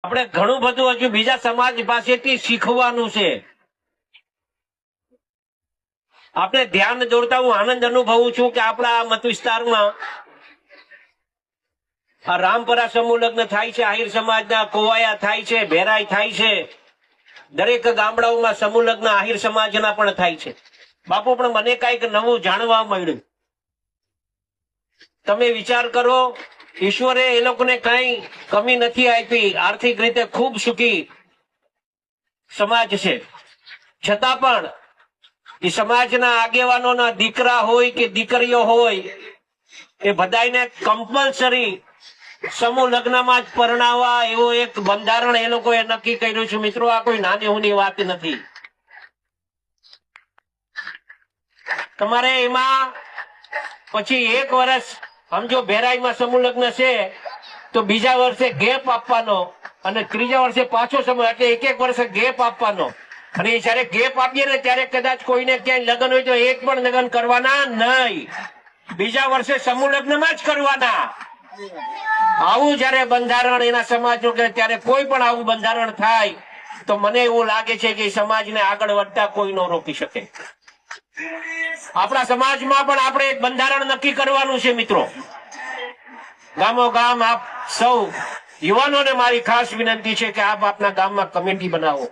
આપણે ઘણું બધું હજુ બીજા સમાજ પાસેથી શીખવાનું છે. આપણે ધ્યાન દોરતા હું આનંદ અનુભવું છું કે આપણા મત વિસ્તારમાં આ રામપરા સમૂહ લગ્ન થાય છે, આહિર સમાજના કોવાયા થાય છે, ભેરાઈ થાય છે. દરેક ગામડાઓમાં સમૂહ લગ્ન આહિર સમાજના પણ થાય છે. બાપુ, પણ મને કઈક નવું જાણવા મળ્યું. તમે વિચાર કરો, ઈશ્વરે એ લોકોને કઈ કમી નથી આપી. આર્થિક રીતે ખૂબ સુખી સમાજ છે, છતાં પણ એ સમાજના આગેવાનોના દીકરા હોય કે દીકરીઓ હોય, એ બધાને કમ્પલસરી સમૂહ લગ્નમાં જ પરણાવવા એવો એક બંધારણ એ લોકોએ નક્કી કર્યું છે. મિત્રો, આ કોઈ નાની ઊની વાત નથી. તમારે એમાં પછી 1 વર્ષ સમજો ભેરાઈમાં સમૂહ લગ્ન છે તો બીજા વર્ષે ગેપ આપવાનો અને ત્રીજા વર્ષે પાછો સમૂહ, એટલે 1 વર્ષે ગેપ આપવાનો. અને જયારે ગેપ આપીએ ને ત્યારે કદાચ કોઈને ક્યાંય લગ્ન હોય તો એક પણ લગ્ન કરવાના નહીં, બીજા વર્ષે સમૂહ લગ્નમાં જ કરવાના. આવું જયારે બંધારણ એના સમાજનું કે ત્યારે કોઈ પણ આવું બંધારણ થાય તો મને એવું લાગે છે કે સમાજને આગળ વધતા કોઈ ન રોકી શકે. આપણા સમાજમાં પણ આપણે એક બંધારણ નક્કી કરવાનું છે. મિત્રો, ગામો ગામ આપ સૌ યુવાનોને મારી ખાસ વિનંતી છે કે આપ આપના ગામમાં કમિટી બનાવો.